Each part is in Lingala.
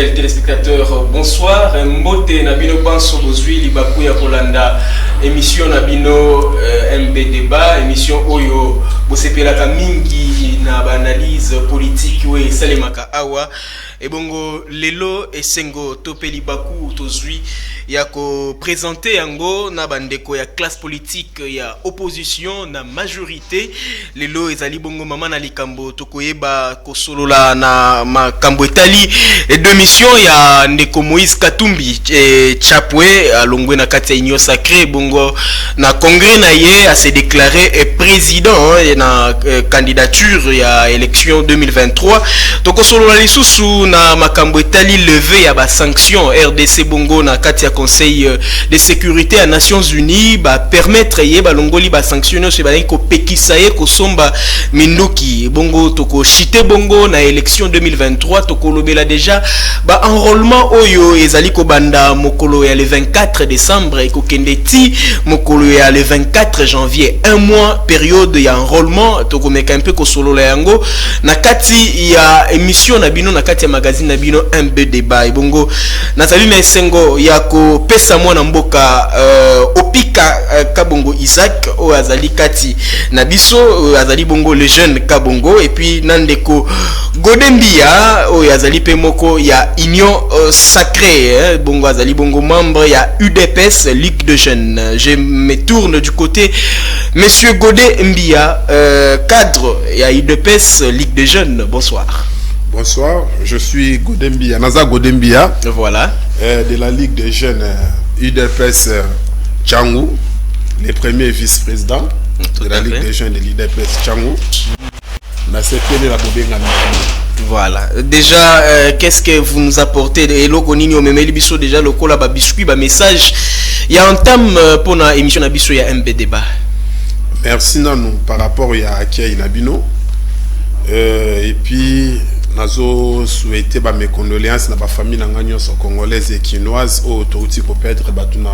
Fidèles téléspectateurs, bonsoir. Mbote Nabino Banso Bozui Libaku ya Kolanda. Émission Nabino MB Débat, émission Oyo Bosepela Kamingi na analyse politique we Salemaka Awa. Et bongo lelo esengo topeli baku tozui ya ko présenter yango na bandeko ya classe politique ya opposition na majorité lelo ezali bongo mama na likambo tokoyeba kosolola na makambo etali et deux missions ya ndeko Moïse Katumbi Chapwe alongwe na kati ya union sacrée bongo na congrès na ye a se déclaré président na candidature ya élection 2023 tokosolola lisusu na makambo etali levé ya ba sanction RDC bongo na kati ya conseil de sécurité à Nations Unies ba permettre ye ba longoli ba sanctionner se ba ko pekisa ye ko somba minduki bongo toko chité bongo na élection 2023 toko lobela déjà ba enrôlement oyo ezali ko banda mokolo ya le 24 décembre et ko kendeti mokolo ya le 24 janvier un mois période ya enrôlement toko meka un peu ko solo la yango na kati ya émission na bino na kati ya magazine na bino MB Débat bongo natali na esengo ya ko pesa mwana mboka opika kabongo Isaac o azali kati na biso azali bongo le jeune kabongo et puis nandeko Godembia o azali pe moko ya union sacrée bongo azali bongo membre ya UDPS Ligue de jeunes. Je me tourne du côté monsieur Godembia cadre ya UDPS Ligue de jeunes. Bonsoir. Bonsoir, je suis Godembia, Naza Godembia. Voilà. De la Ligue des jeunes UDPS Tchangou, les premiers vice-présidents de la Ligue des jeunes de l'UDPS Tchangou. Voilà. Déjà, qu'est-ce que vous nous apportez? Et l'ogonini au memeli biso déjà le cola ba biscuit ba message. Il y a un thème pour la émission Nabiso ya MB Débat. Merci Nanou par rapport à Akia Inabino. Et puis nazo souhaiter mes condoléances na ba famille nganyo so congolaise et quinoise au touti ko perdre batuna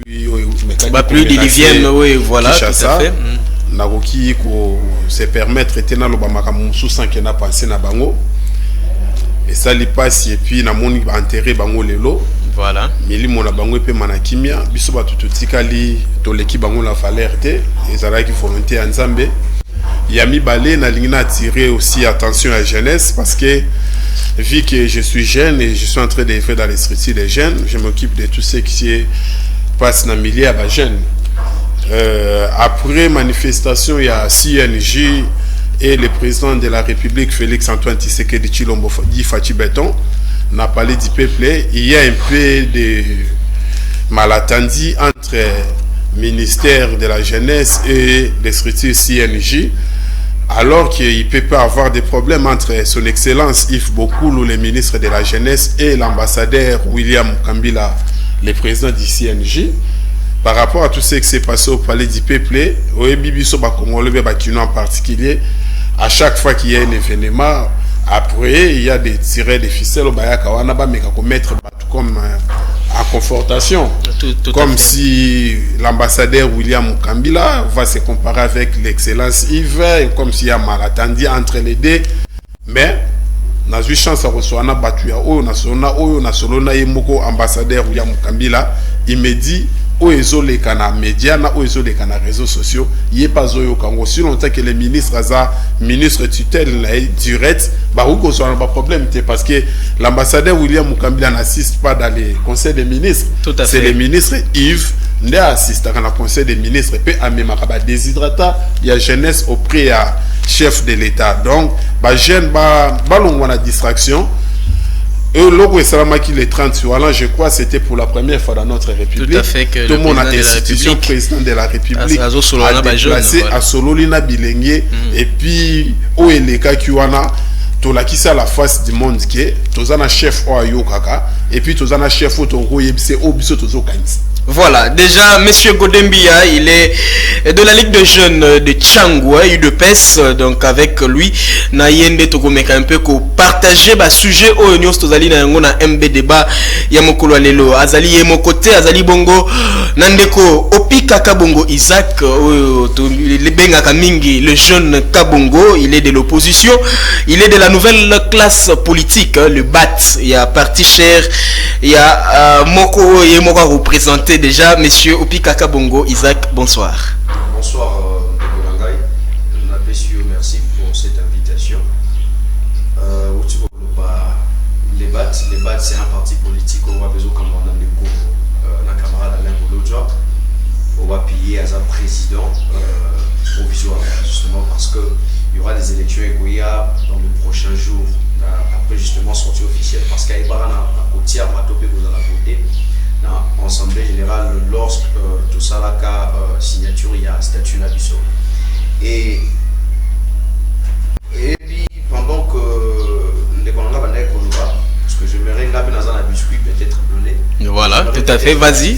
pluie diluvienne oui voilà tout à fait nakoki ko se permettre tena lo ba makamu sous que na pensé na bango et ça li passe et puis na moni enterrer bango lelo voilà milimo na bango pe manakimia biso ba tutikali to leki bango la valeur te ezalaki volonté ya Nzambe. Yami Balé n'a attiré aussi attention à la jeunesse parce que vu que je suis jeune et je suis en train d'être dans les structures des jeunes, je m'occupe de tout ce qui passe dans le milieu à la jeune. Après manifestation, il y a CNJ et le président de la République, Félix Antoine Tshisekedi Tshilombo Fachi Béton, n'a parlé du peuple. Il y a un peu de malentendu entre ministère de la jeunesse et les structures CNJ, alors qu'il ne peut pas avoir des problèmes entre son excellence Yves Bokoulou, le ministre de la jeunesse, et l'ambassadeur William Kambila, le président du CNJ, par rapport à tout ce qui s'est passé au palais du peuple, au Bibiso Bakongolebe Bakino en particulier, à chaque fois qu'il y a un événement, après il y a des tirets de ficelles au Bayakawana, mais qu'on mettre comme en confortation, comme si l'ambassadeur William Kambila va se comparer avec l'excellence Yves, et comme s'il y a malentendu entre les deux, mais on a eu chance à recevoir un batuya, on a solona yemoko ambassadeur William Kambila, il me dit oezo les canaux médias, oezo les canaux réseaux sociaux, il est pas oyo kango si longtemps que les ministres ministre tutelle direct, bah où qu'on soit un problème parce que l'ambassadeur William Kambila n'assiste pas dans les conseils des ministres. C'est le ministre Yves qui assiste dans le conseil des ministres et puis à déshydrata, il y a jeunesse auprès à chef de l'État. Donc bah jeune bah l'on a distraction. Et logo et Salamaki les 30 sur Alain, je crois c'était pour la première fois dans notre République. Tout à fait que tout le monde a institution président de la République a déplacé à Sololina Bilengue et puis où est les cas qui wana to la qui c'est à la face du monde qui est tozana chef o ayo kaka et puis tous un chef auto c'est obiso tous au Voilà, déjà, Monsieur Godembia, il est de la Ligue de jeunes de Tchangwa, UDPS, donc avec lui, Nayende Togomeka un peu ko partager ba sujet au Nyos Tozali na yango na MB débat ya mokolo lelo, azali yemo côté azali bongo nandeko Opika Kabongo Isaac le benga kamingi le jeune Kabongo, il est de l'opposition, il est de la nouvelle classe politique, le BAT, il y a parti cher, il y a Moko Yemoka représenté déjà, Monsieur Opika Kabongo Isaac, bonsoir. Bonsoir, Ngolangai. Merci pour cette invitation. Les BAT, c'est un parti politique. On va besoin comme on a des cours, la camarade Alain Bolodja. On va payer à un président provisoire, justement, parce qu'il y aura des élections égoïa dans les prochains jours. Après, justement, sortie officielle, parce qu'à Ibarra, à Kotia, Matopé, vous allez voter. Dans l'Assemblée générale, lorsque tout ça la signature, il y a un statut Nabiso. Et puis, pendant que les Konanga Bandai Koluba, parce que je me rends là dans un biscuit peut-être brûlé. Voilà, tout à fait, vas-y.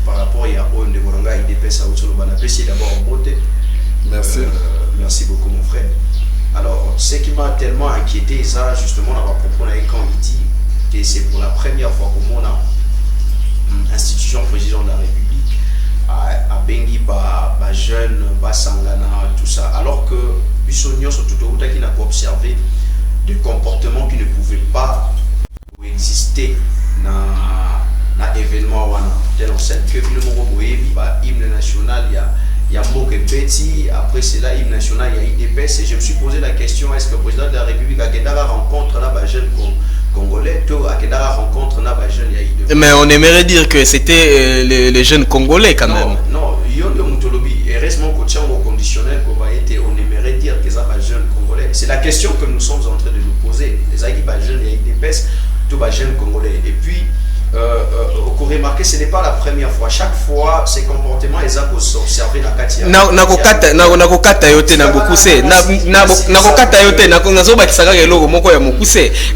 Par rapport à Yao de Konanga, il dépêche à Outoloba. Apprécié d'abord en beauté. Merci. Merci beaucoup, mon frère. Alors, ce qui m'a tellement inquiété, ça, justement, on va propos quand il dit que c'est pour la première fois que mon institution président de la République à Bengi ba jeune ba sangana tout ça, alors que Bissonio surtout qui n'a pas observé des comportements qui ne pouvaient pas exister dans événement wana tel on sait que le mot hymne national il y a Moke Petit, après c'est là hymne national il y a IDPS, et je me suis posé la question, est-ce que le président de la République a gagné la rencontre là ba jeune Congolais, rencontre mais on aimerait dire que c'était les jeunes Congolais quand même. Non, heureusement qu'au conditionnel, on aimerait dire que c'est un jeune Congolais. C'est la question que nous sommes en train de nous poser. Les jeunes, il y a des pèses, tout jeunes Congolais. Et puis, vous remarquez, ce n'est pas la première fois. Chaque fois, ces comportements, ils ont observé la Katia.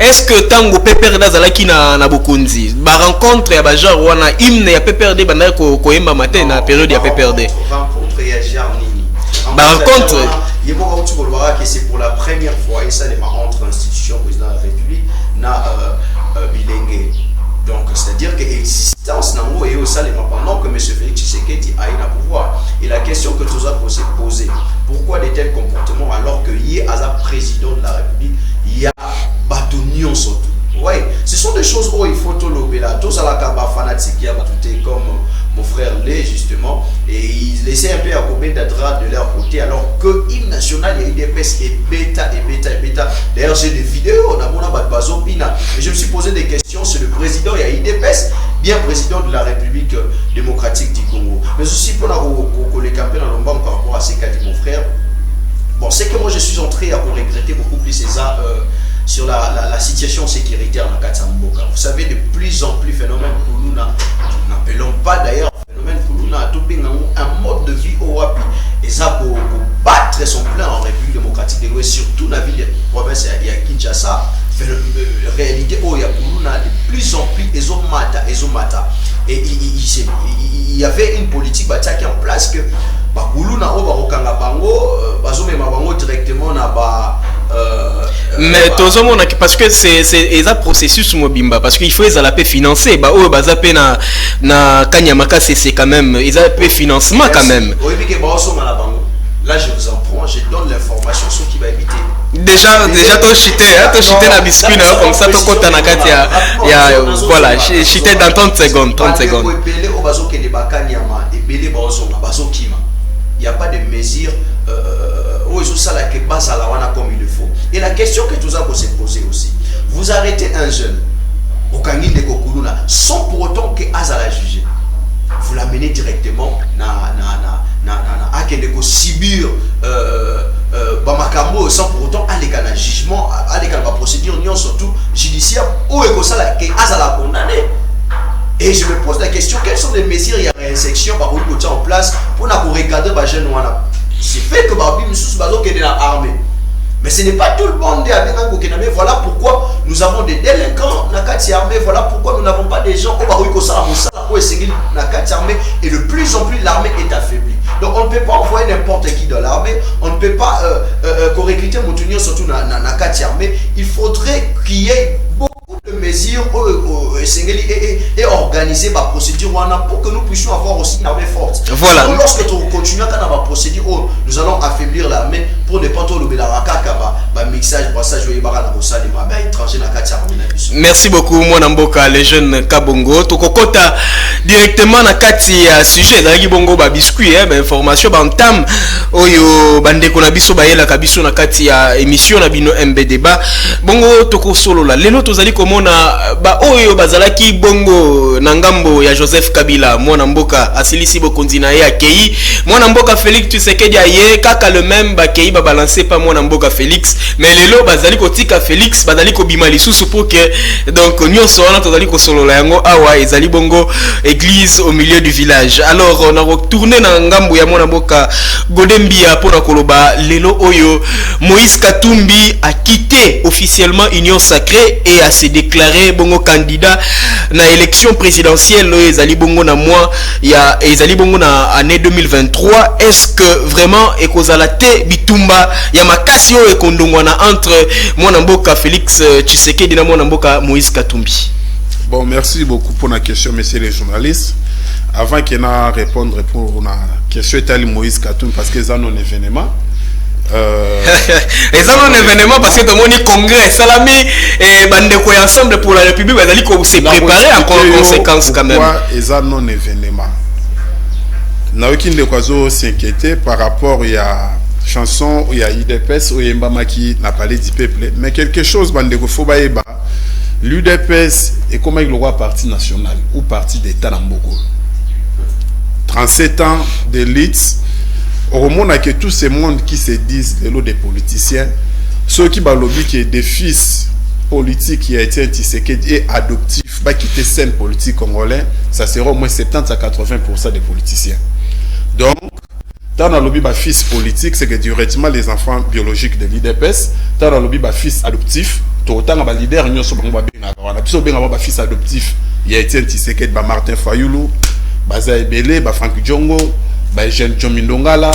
Est-ce que tango PPRD azalaki na bokonzi ba rencontre ya ba genre wana hymne ya PPRD bana ko yemba matin na période ya PPRD rencontre ya genre nini ba rencontre yeboka uti kolobaka que c'est pour la première fois et ça les entre institution président de la République na bilenge. Donc, c'est-à-dire que l'existence n'a pas été pendant que M. Félix Tshisekedi a eu le pouvoir. Et la question que tout ça peut se poser, pourquoi de tels comportements alors qu'il y a un président de la République, il y a Batonion surtout. Oui, ce sont des choses où il faut tout l'obéir. Tout ça, la fanatique, il y a tout comme mon frère Lé, justement, et il essaie un peu à combien d'adras de leur côté, alors que l'hymne national, il y a eu des pèses et bêta. D'ailleurs, j'ai des vidéos, on a mon bazopina. Et je me suis posé des questions sur le président, il y a eu des pèses, bien président de la République démocratique du Congo. Mais aussi pour les campagnes dans le par rapport à ce qu'a dit mon frère. Bon, c'est que moi je suis entré à regretter beaucoup plus ça. Sur la situation sécuritaire dans Katsamboka. Vous savez, de plus en plus phénomène Koulouna, n'appelons pas d'ailleurs phénomène Koulouna, un mode de vie au Wapi. Et ça pour battre son plein en République démocratique de l'Ouest, surtout dans la ville de province et à Kinshasa. Réalité, il y a Koulouna de plus en plus, Ezomata. Et il y avait une politique qui est en place que Koulouna, directement mais parce que c'est un processus mobimba parce qu'il faut les paix financer na Kanyamaka c'est quand même ils ont paix financement quand même. Là je vous en prends, je donne l'information sur qui va éviter. Déjà toi chité na biscuit comme ça toi kota na kati ya voilà chité dans 30 secondes. Il n'y a pas de mesure comme il le faut. Et la question que tout ça peut se poser aussi, vous arrêtez un jeune au Kangin de Kokuluna sans pour autant que Azala juger. Vous l'amenez directement à Sibir Bamakambo sans pour autant aller dans le jugement, aller dans la procédure, surtout judiciaire, où est-ce que Azala condamné. Et je me pose la question, quelles sont les mesures et les réinsertions en place pour recadrer les jeunes? C'est fait que Babi Moussous Bazo qui est dans l'armée. Mais ce n'est pas tout le monde qui a bien gagné. Mais voilà pourquoi nous avons des délinquants dans la carte armée. Voilà pourquoi nous n'avons pas des gens et de plus en plus l'armée est affaiblie. Donc on ne peut pas envoyer n'importe qui dans l'armée. On ne peut pas recruter Moutounion surtout dans la carte armée. Il faudrait qu'il y ait beaucoup de mesures et organiser ma procédure pour que nous puissions avoir aussi une armée forte. Voilà. Donc, lorsque tu continues à la procédure, nous allons affaiblir l'armée pour ne pas tout le mixage, brassage, étranger. Merci beaucoup, mon amboka, les jeunes Kabongo. Tokokota directement na kati ya sujet ezalaki bongo ba biscuit information ba entame oyo bandeko na biso bayela kabiso na kati ya émission na bino MB débat bongo tokosolola lelo tozali komona ba oyo bazalaki bongo na ngambo ya Joseph Kabila mwana mboka asilisi bokonzi na ye akei mwana mboka Félix Tshisekedi aye kaka le même ba kei ba balancer pas mwana mboka Félix mais lelo bazali kotika Félix bazali ko bima lisusu pour que donc nyonso wana tozali kosolola yango awa ezali bongo église au milieu du village. Alors on a retourné na ngambo ya mwana mboka Godembia pour na koloba lelo oyo Moïse Katumbi a quitté officiellement Union Sacrée et a se déclaré bongo candidat na élection présidentielle ezali bongo na mois ya ezali bongo na année 2023. Est-ce que vraiment ekozala te bitumba ya makasi oyo ekondongwa na entre mwana mboka Félix Tshisekedi na mwana mboka Moïse Katumbi? Bon, merci beaucoup pour la question, messieurs les journalistes. Avant qu'il y ait à répondre pour la question de Moïse Katumbi, parce que c'est un événement. Et ça un événement parce que tout le monde est congrès, salami et bandeko ensemble pour la République, vous allez se préparer en conséquence quand même. Pourquoi est un non événement? N'a aucune de quoi s'inquiéter par rapport à chanson où il y a IDPS où Mbama qui n'a pas parlé du peuple, mais quelque chose bandeko faut baïba. L'UDPS est comme le roi parti national ou parti d'État Nambogo. 37 ans d'élite. Au monde que tous ces mondes qui se disent de l'eau des politiciens, ceux qui lobby qui est des fils politiques qui a été Tshisekedi et adoptif, va quitter scène politique congolais, ça sera au moins 70 à 80% des politiciens. Donc, dans le lobby fils politique, c'est que directement les enfants biologiques de l'IDPS, dans le lobby fils adoptif, autant que les leaders, nous sommes fils adoptif. Il y a été Tshisekedi, Martin Fayoulou, Baza Ebele, Franck Djongo, Jean Chomindongala,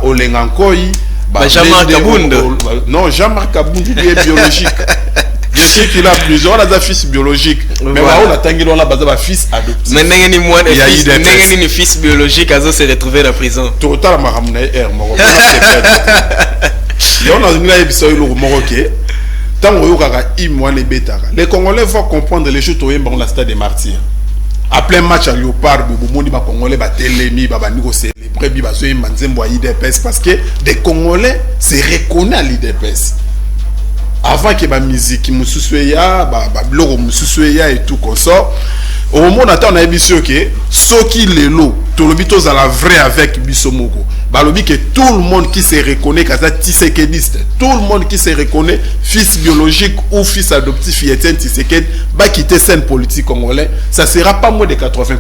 Olengankoi, Jean-Marc Kabund. Non, Jean-Marc Kabund, il est biologique. Je sais qu'il a plusieurs, on a des fils biologiques. Mais on a tangué, on a des fils adoptifs. Mais il y a des fils biologiques, à se retrouver à la prison. Total, les Congolais vont comprendre les choses dans la stade des martyrs. À plein match à Léopard, les Congolais vont célébrer parce que des Congolais se reconnaissent à l'IDPS. Avant que la musique et tout comme ça, au moment où on a dit que ceux qui les louent, tout le monde à la vraie avec Bissomoko, que tout le monde qui se reconnaît Tshisekediste, tout le monde qui se reconnaît fils biologique ou fils adoptif Etienne Tshisekedi, va quitter scène politique congolaise, ça sera pas moins de 80%.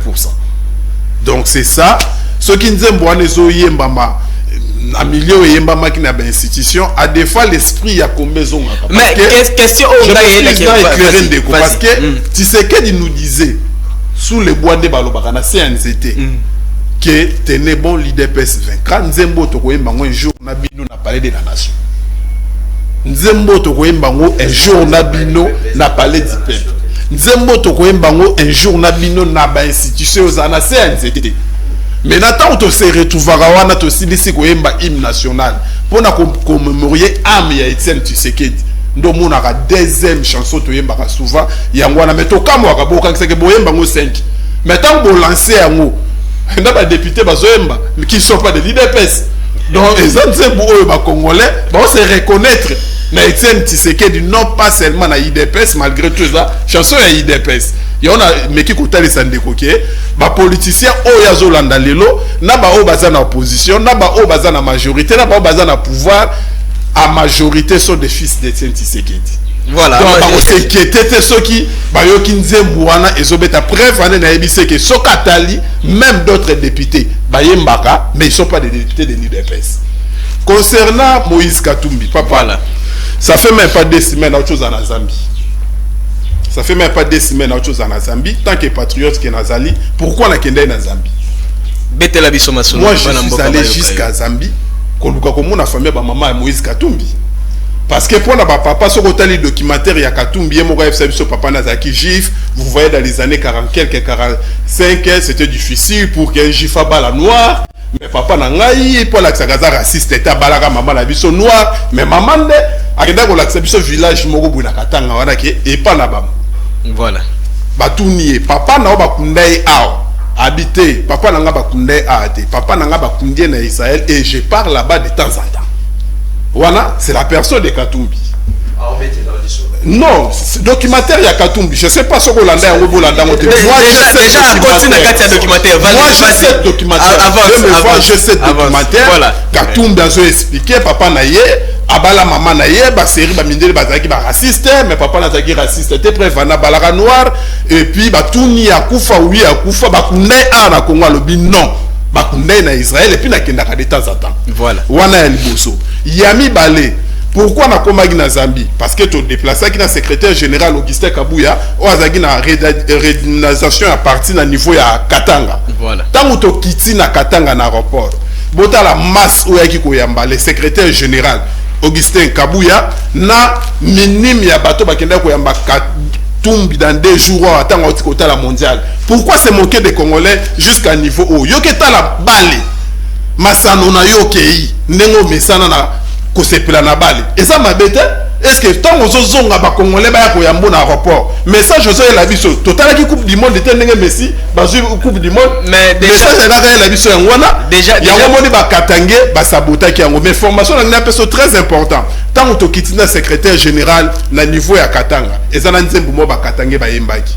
Donc c'est ça. Ceux qui nous aiment à milieu et Yembama qui n'a pas institution, à des fois l'esprit a combien de mais question parce que Tshisekedi nous disait sous les bois de Balobaka na CNCT que tenait bon l'IDPS 24 Nzembo Tokoyembango un jour na bino na parler de la nation. Nzembo Tokoyembango un jour na bino na parler du peuple. Nzembo Tokoyembango un jour na bino na ba institution aux na CNCT. Mais Nathan, on se retrouvera on a aussi laissé koyemba hymne national pour commémorer âme ya Etienne Tshisekedi. Ndo mona ka deuxième chanson to yemba souvent yangwana mais to kamwa ka boka que boyemba ngo 5. Mais tant bo lancer yango na ba député bazoyemba mais qui sont pas de l'IDPS. Donc les autres ba congolais vont se reconnaître na Etienne Tshisekedi non pas seulement na IDPS malgré tout ça chanson ya IDPS. Il y a mais qui coûte les sandécoqués, les politiciens, oh yazolanda lelo, n'a pas au bazan en opposition, n'a pas au bazan en majorité, n'a pas au bazan en pouvoir, à majorité sont des fils d'Etienne Tshisekedi. Voilà. Donc, c'est qui étaient ceux qui, qui nzembouana et zobeta preuve en naïbissé que Sokatali, même d'autres députés, mais ils ne sont pas des députés de l'IDPS. Concernant Moïse Katumbi, papa, voilà. Ça fait même pas 2 semaines à autre chose en Zambie. Ça fait même pas 2 semaines à autre chose en Zambie. Tant que patriote qui est en Zambie, pourquoi on a qu'un en Zambie? Moi, je suis allé jusqu'à Zambie. Quand on a famille, ma maman Moïse Katumbi. Parce que pour papa, ce que les documentaires, il y a Katumbi, papa Nazaki Gif, vous voyez dans les années 40 quelques 45, c'était difficile pour qu'un Gif à la noire. Mais papa Nangaï, pour l'accès raciste, était à Balaga, maman la biso noire. Mais maman, à l'accès village, Morobu Nakatanga, et pas là-bas. Voilà. Batouni, papa n'a pas kundai ao. Habité, papa n'a pas kundai aate. Papa n'a pas kundai na Israël et je pars là-bas de temps en temps. Voilà, c'est la personne de Katumbi. Non, documentaire il y a Katumbi. Je ne sais pas ce qu'on a dit au Bolanda. Moi, je sais documentaire. Je sais documentaire. Voilà. Katumbi a expliqué, papa naïe, abala maman naïe, ba série ba mindele bazaki ba raciste, mais papa nazaki raciste. Était prêt vana balara noir et puis ba touni akufa oui akufa ba kunde a na Congo lobi non. Ba kunde na Israël et puis na kendaka de temps en temps. Voilà. Wana liboso. Yami balé. Pourquoi on a commandé na Zambie? Parce que tu déplacé qui na secrétaire général Augustin Kabouya, ou azaki na rédaction à partir na niveau ya Katanga. Voilà. Tant que tu quittes na Katanga na aéroport, bota la masse ou yaki koyamba le secrétaire général Augustin Kabouya na minime ya bateau bakenda koyamba Katumbi dans 2 jours à temps au la mondiale. Pourquoi c'est manqué des Congolais jusqu'à niveau haut? Yoketa la balle. Masano na yokei nengo mesana na kosepela na bale. Et ça m'a bête. Est-ce que tant aux zonga ba Congolais ba ko yambo na aéroport. Message aux la biso. Total qui coupe du monde était ndenge Messi, bazu coupe du monde. Mais déjà ça la biso ngwana. Déjà ya moni ba katange ba sabota ki yango. Mais formation na peso très important. Tant to kitina secrétaire général na niveau ya Katanga. Et ça na nzembu mo ba katange ba yembaki.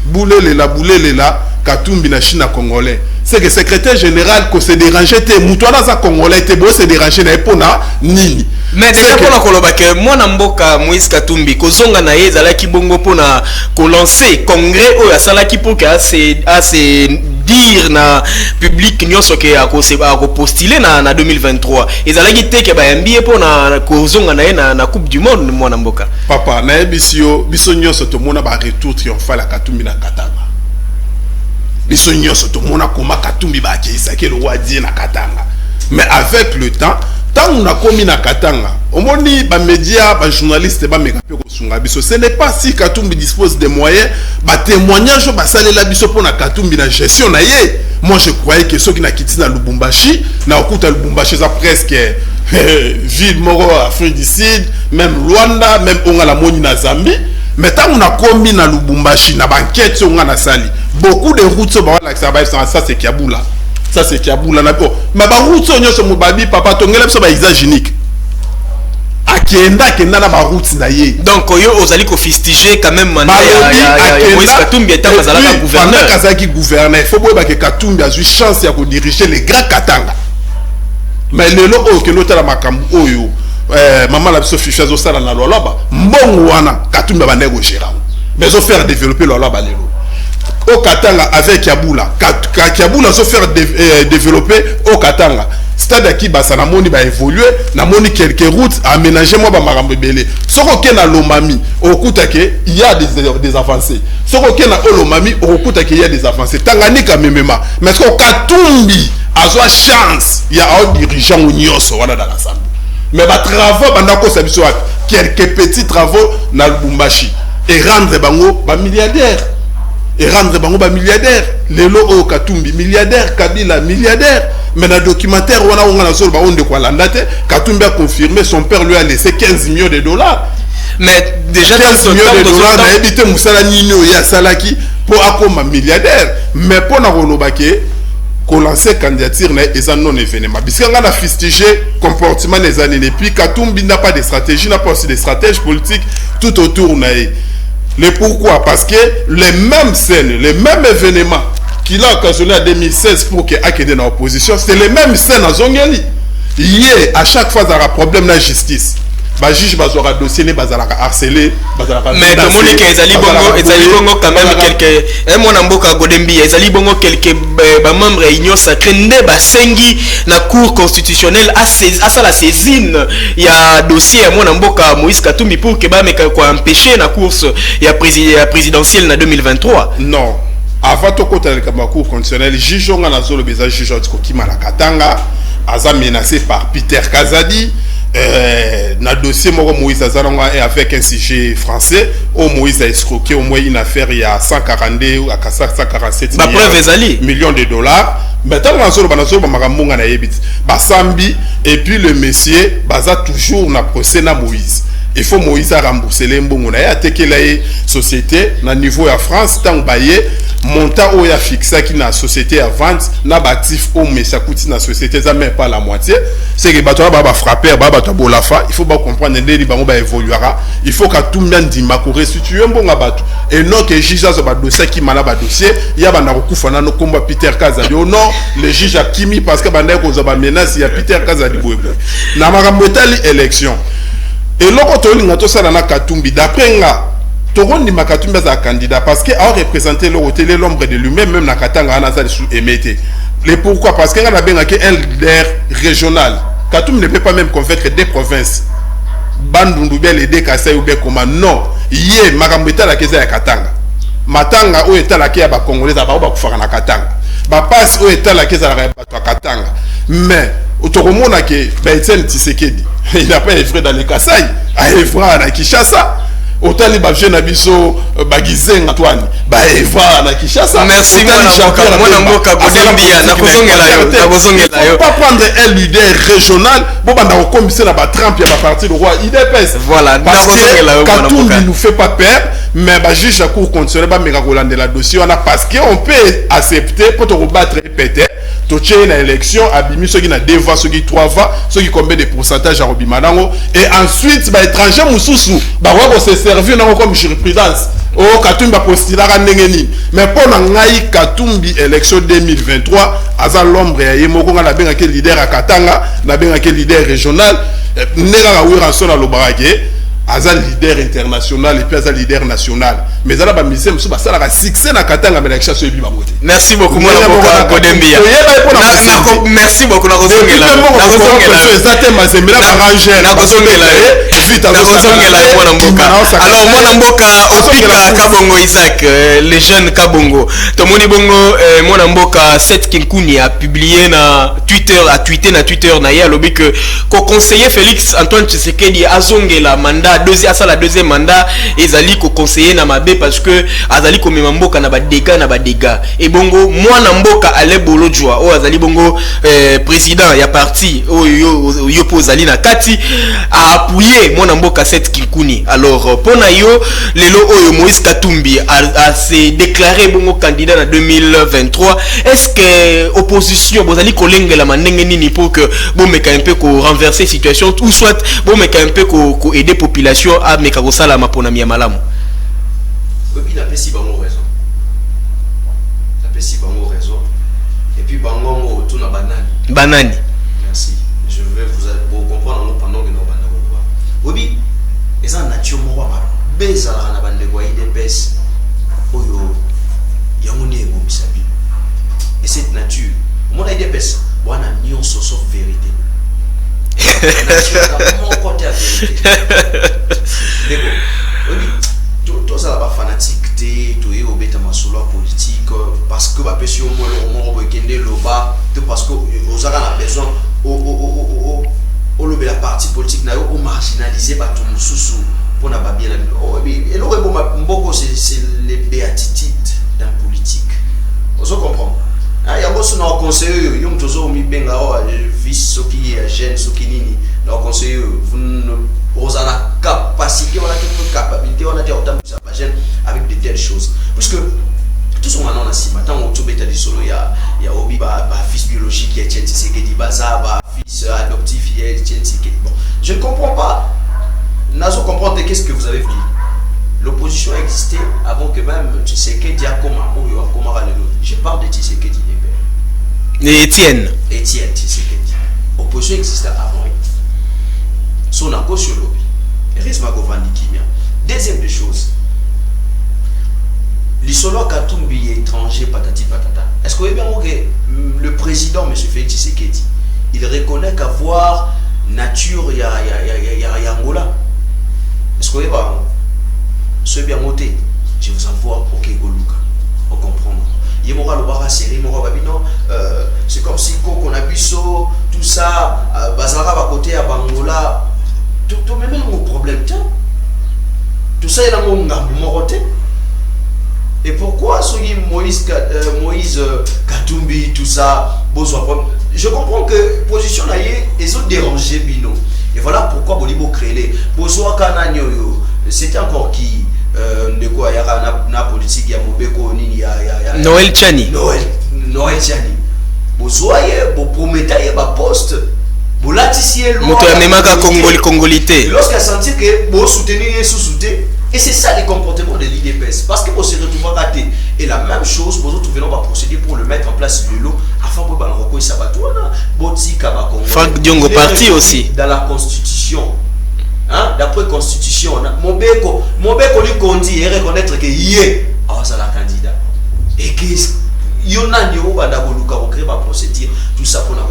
Boulé la Katumbi na Chine congolais. C'est que secrétaire général ko se déranger te mutwana za congolais te bo se déranger na epona nini. Mais déjà pour la koloba que moi na mboka Moïse Katumbi ko zonga na ye zala ki bongo pona ko lancer congrès o ya sala ki pour que assez dire na public nyonso ke ako postuler na 2023. Ezala ki te ke ba mbie pona ko zonga na ye na coupe du monde moi na mboka. Papa na ebisio biso nyonso to mona ba retour triomphal à Katumbi na Katanga. Biso nyonso to mona koma Katumbi ba akisa ke le roi die na Katanga. Mais avec le temps, tant on a commis na Katanga, on moni ba média, ba journaliste ba mekape ko sunga biso. Ce n'est pas si Katumbi dispose des moyens, ba témoignage ba salela biso pour na Katumbi na gestion na ye. Moi je croyais que ceux qui na kiti na Lubumbashi, na okuta Lubumbashi ça presque ville moro Afrique du Sud, même Rwanda, même onga la moni na Zambie. Mais tant on a commis na Lubumbashi na banquette on a sali. Beaucoup de routes sont ça c'est Kiabula. Ça c'est Kiabula na ko. Mais ba routes on yo mobabi papa tongela biso ba usage unique. Akenda kenda na ba routes na ye. Donc yo ozali ko fustiger quand même mandat ya Moïse Katumbi étant bazala gouverneur. Pendant kazaki gouverneur, il faut boba que Katumbi a eu chance ya ko diriger les grands Katanga. Mais le lo o ke lota la makambu oyo maman la biso ficha zo sala na loloba mbongo wana Katumbi ba négocier. Mais zo faire développer loloba lelo. Au Katanga avec Kiabula. Kiabula se faire développer au Katanga. C'est-à-dire qui basa na moni ba évoluer, na moni quelques routes aménager moi ba marambe belé. Soko ke na Lomami, okuta ke il y a des avancées. Soko ke na Lomami, okuta ke il y a des avancées. Tanganyika memema. Mais ko Katumbi azwa chance, il y a un dirigeant nyonso wana dans l'ensemble. Mais ba travaux bandako sabiso quelques petits travaux na Lubumbashi et rendre bango ba milliardaire. Et rendre bango ba milliardaire. Lelo o Katumbi milliardaire, Kabila milliardaire. Mais dans le documentaire on a sur ba onde kwa landate, Katumbi a confirmé son père lui a laissé 15 millions de dollars. Mais déjà 15 millions de dollars na ebité musala nino ya salaki pour akoma milliardaire. Mais pour na rolobake ko lancer candidature na eza non événement. Biskanga na fustiger comportement des années et puis Katumbi n'a pas de stratégie, n'a pas aussi de stratèges politiques tout autour na. Le pourquoi? Parce que les mêmes scènes, les mêmes événements qu'il a occasionné en 2016 pour qu'il ait dans l'opposition, c'est les mêmes scènes à Zongeli. Hier, à chaque fois, il y a un problème de la justice. ba juge bazora dossier ne bazalaka harcelé bazalaka mais tout monde que ezali bongo quand même quelques mon amboka godembi ezali bongo quelques ba membres union sacrée nde basengi na cour constitutionnelle à la saisine ya dossier ya mon amboka Moïse Katumbi pour que ba meka ko empêcher na course ya présidentielle na 2023. Non, avant to kota le cour constitutionnelle juge on a zolo beza juge ko kimala katanga aza menacé par Peter Kazadi. Na dossier Moïse Azalonga et avec un sujet français, Moïse a escroqué au moins une affaire il y a 142 ou à 147 millions de dollars. Maintenant, Sambi et puis le monsieur baza toujours na procès na Moïse. Il faut Moïse a rembourser les mbongo na ya tekela société na niveau ya France tant baye montant où ya fixé qui na société à vente na batif au monsieur coûte na société ça même pas la moitié c'est que bato ba frapper ba bato bolafa il faut pas comprendre ndeli bango ba évoluera il faut que tout monde ndima ko restituer mbonga bato et non que juge za ba dossier qui mala ba dossier ya bana kokufa na no komba Peter Kazadi oh non le juge a kimi parce que bana ko za ba menace ya Peter Kazadi boyebo na makambo tali élection. Et l'autre to na Katumbi d'après nga Toron ma Katumbi za candidat parce que a représenté l'ombre de lui-même même na Katanga na za sous émetté. Et pourquoi parce que nga na benga que un leader régional. Katumbi ne peut pas même convaincre des provinces. Bandundu bel et des Kasai ou bien comment non. Yé makambeta la keza ya Katanga. Matanga o eta la kia ba congolais ba ba kufaka na Katanga. Ba passe o eta la keza la ba Katanga. Mais autoromona que Etienne Tshisekedi il n'a pas œuvré dans les Kasaï, a œuvré à Kinshasa. Autant les babjeux n'abisso Bagizen Antoine, bah œuvré à Kinshasa. Merci mon amboka Godembia, na kozongela yo. Pas prendre un leader régional, bon bah na commissaire na ba Trump ya ba parti le roi IDPS. Voilà, parce que Katumbi nous fait pas peur, mais bah juge à cour constitutionnelle ba mega Rolande la dossier on a parce que on peut accepter pour te rebattre peut-être to tient na élection abimi ceux qui na 2 voix ceux qui 3 voix ceux qui combien de pourcentage à Robimanango et ensuite ba étranger mususu ba wa se servir na comme jurisprudence oh Katumbi ba postulara ndengeni mais pour na ngai Katumbi élection 2023 aza l'ombre ya yemoko nga na benga ke leader à Katanga na benga ke leader régional nega ga wira so na lobarake aza leader international et puis aza leader national mais ala ba mise musu ba sala ka succès na Katanga mais l'élection so ebi ba moté. Merci beaucoup mon avocat Godembia. Merci beaucoup na kozongela alors mon mboka opika Kabongo Isaac les jeunes Kabongo tomoni bongo mon mboka Seth Kinkuni a publié na Twitter a tweeté na Twitter na ya lobi que conseiller Félix Antoine Tshisekedi azongela mandat la deuxième mandat ezali ko conseiller na mabe parce que azali ko memamboka na ba dégâts et bongo mwana mboka ale bolojwa o azali bongo président ya parti o yo pozali na kati a appuyer mwana mboka Seth Kinkuni. Alors pona yo lelo oyo Moïse Katumbi a se déclaré bongo candidat en 2023 est-ce que opposition bozali kolengela mandenge nini pour que bon meka un peu ko renverser situation ou soit bon meka un peu ko aider population à Mekagosala Maponami à Malamu. Oui, il a pas si bon raison. Il a pas si bon raison. Et puis bango tout na banane. Banane. Merci. Je vais vous comprendre pendant que nous banane. Oui, et ça nature moi ma bezala na bande kwa IDPS. Oyo yamuni ego misabi. Et cette nature, mon IDPS, bwana nyonso sauf vérité. Mon côté à vérité. Tout ça va fanatique, tout est au bêta masolo politique parce que bah parce que on kende loba, tout parce que aux a besoin au le la partie politique na au marginaliser ba tout mususu pour na ba bien et le bon mboko c'est les béatitudes d'un politique. On se comprend. Ah ya bosso na conseiller yo mtozo mi benga o vice soki ya jeune soki nini na conseiller vous avez la capacité, on a toute capacité, on a des autant de jeune avec de telles choses. Parce que tout ce qu'on a ici, maintenant on trouve des solo, il y a Obi, fils biologique, il y a Etienne Tshisekedi, Baza, fils adoptif, il y a Etienne Tshisekedi. Bon, je ne comprends pas. Nazo comprendre qu'est-ce que vous avez dit. L'opposition existait avant que même Tshisekedi a comment je parle de Tshisekedi et Etienne. Etienne Tshisekedi. L'opposition existait avant. Son accord sur l'Obi. heureusement Govandikimia. Deuxième des choses, l'Isolo Katumbi étranger patati patata. Est-ce que vous voyez que le président, M. Félix Tshisekedi, il reconnaît qu'avoir nature, il y a Angola. Est-ce que vous voyez ce bien monté, je vous envoie au Kegoluka, pour comprendre. Il y a le série, c'est comme si on a biso, tout ça, Bazara va côté à Bangola, tout même un problème. Tout ça, il y a un moroté. Et pourquoi Moïse Katumbi, tout ça, je comprends que position ils ont dérangé Bino. Et voilà pourquoi Bolibo créé. C'était encore qui de quoi il y a la politique, il y a Mobeko, il y a Noël Tchani. Noël Tchani. Bozoye, bo prométaille, ba poste. Bo latissier loi. Moto ya memaka congolité. Lorsqu'il a senti que bo soutenir et sous-soutenir. Et c'est ça les comportements de l'IDPS. Parce que vous se retrouvez raté. Et la même chose, vous trouvez là, on va procéder pour le mettre en place le lot. Afin de reconnaître ça. Franck Diongo parti aussi. Dans la constitution. Hein? D'après la constitution, mon béco lui conduit et reconnaître que yé, c'est la candidat. Et que yona ni oba da boluka ko créer ba procédure tout ça pour na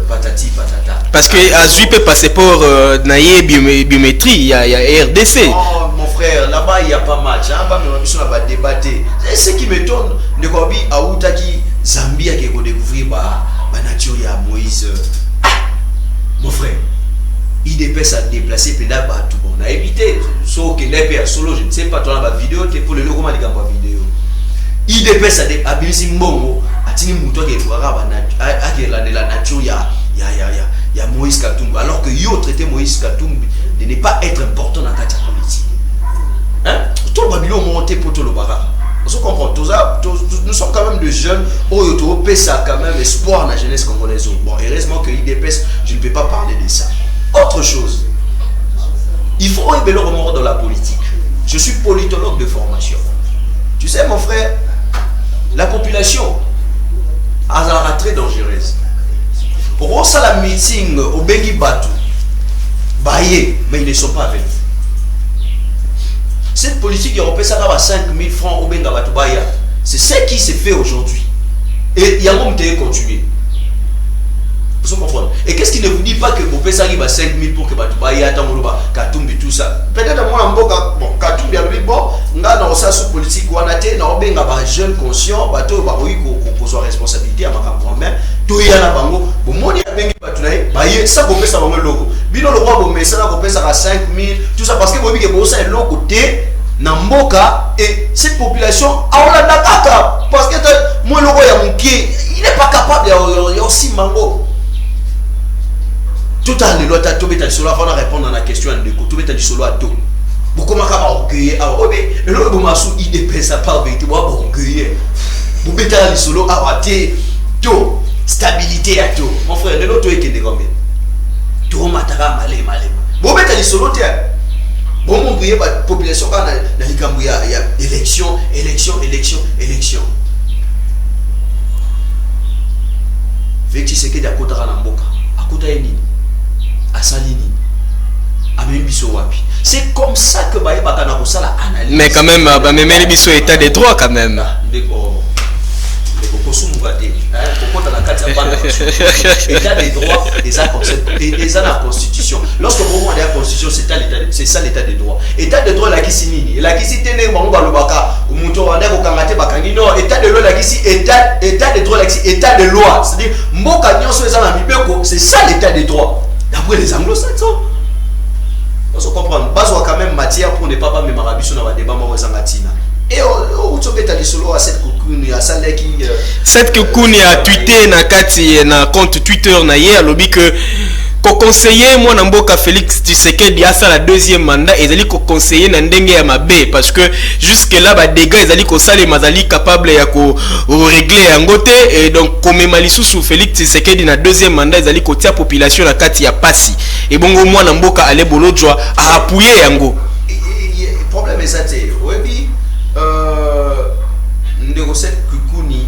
patati patata. Parce que Azui peut passer pour naie biométrie, il y a RDC. Oh mon frère, là-bas il y a pas match, hein, ba même biso na ba débattre. Ce qui m'étonne de ko bi autaki Zambia qui ko découvrir ba nature ya Moïse. Mon frère, IDPS a déplacé pendant tout on a évité sauf que les solo je ne sais pas toi la vidéo tu pour le logo ma diga vidéo. IDPS a abisi mbongo atini muto ke bwara la nature ya Moïse Katumbi alors que yo traité Moïse Katumbi de ne pas être important dans la politique. Hein? Tout le babylon monté pour tout le bara. On comprend tout ça, nous sommes quand même de jeunes, au ça quand même espoir dans la jeunesse congolaise. Bon, heureusement que IDPS, je ne peux pas parler de ça. Autre chose, il faut élever le remords dans la politique. Je suis politologue de formation. Tu sais mon frère, la population a très dangereuse. Pour ça la meeting au Bengi Batu, mais ils ne sont pas avec vous. Cette politique européenne, ça va à 5 000 francs au Benga Batu Baya. C'est ce qui s'est fait aujourd'hui. Et il y a un moment de continuer. Vous comprenez? Et qu'est-ce qui ne vous dit pas que vous pouvez arriver à 5 000 pour que Batu Baya, Katumbi, tout ça? Peut-être moi, bon, Katumbi, bon, on a dans ça sous politique, on a été dans un jeune conscient, bateau, qu'on soit responsabilité à ma grand-mère, tout y a bango, bon, moi, il y a Bengi Batu Baya, ça, vous pouvez savoir le logo. Bino le roi, mais ça, vous pouvez savoir 5 000, tout ça, parce que vous voyez que ça est l'autre côté. Namboka et cette population a la kaka parce que moi le roi il n'est pas capable il y a aussi mango tout à l'heure tu as tout solo avant de répondre à la question de tout tu solo à tout beaucoup ma kaba orgueilleux ah oui et le bon massou il dépense ça pas vérité moi orgueilleux vous mettez à solo à rater tout stabilité à tout mon frère le l'autre est qui est combien tout matara malé vous mettez à solo tiens bon, mon briller la population quand il y a élection. Veki seke de akota na mboka. Akota yeni. Asalini. Amemi biso wapi. C'est comme ça que baye bakana ko sala analyse. Mais quand même ba memeli biso état de droit quand même. Ndeko kosumu gade. Kokota na kati ya bana. État de droit des la constitution. Lorsque vous regardez la constitution, c'est ça l'état de droit. État de droit la kisi nini? La kisi tene bango balobaka umuto wanda ko kangate bakangi non, état de loi la kisi état de droit la kisi état de loi. C'est-à-dire mboka nyonso ezana mibeko, c'est ça l'état de droit. D'après les anglo-saxons. On se comprend. Bazo quand même matière pour ne pas mettre marabiso dans débat mo ezangatina. Et au tobeta lisolo à cette cocoon ya sale qui cette cocoon a tweeté na kati na compte Twitter na hier lobby que conseiller moi Namboka Félix Tshisekedi a ça la deuxième mandat et zali ko conseiller na ndenge ya mabe parce que jusque là ba dégâts ezali ko sale mazali capable ya ko régler yango te et donc comme malisusu Félix Tshisekedi na deuxième mandat ezali ko tia population na kati ya pasi et bongo moi Namboka ale bolojwa a appuyer yango problème est ça té webi ndeko cette kukuni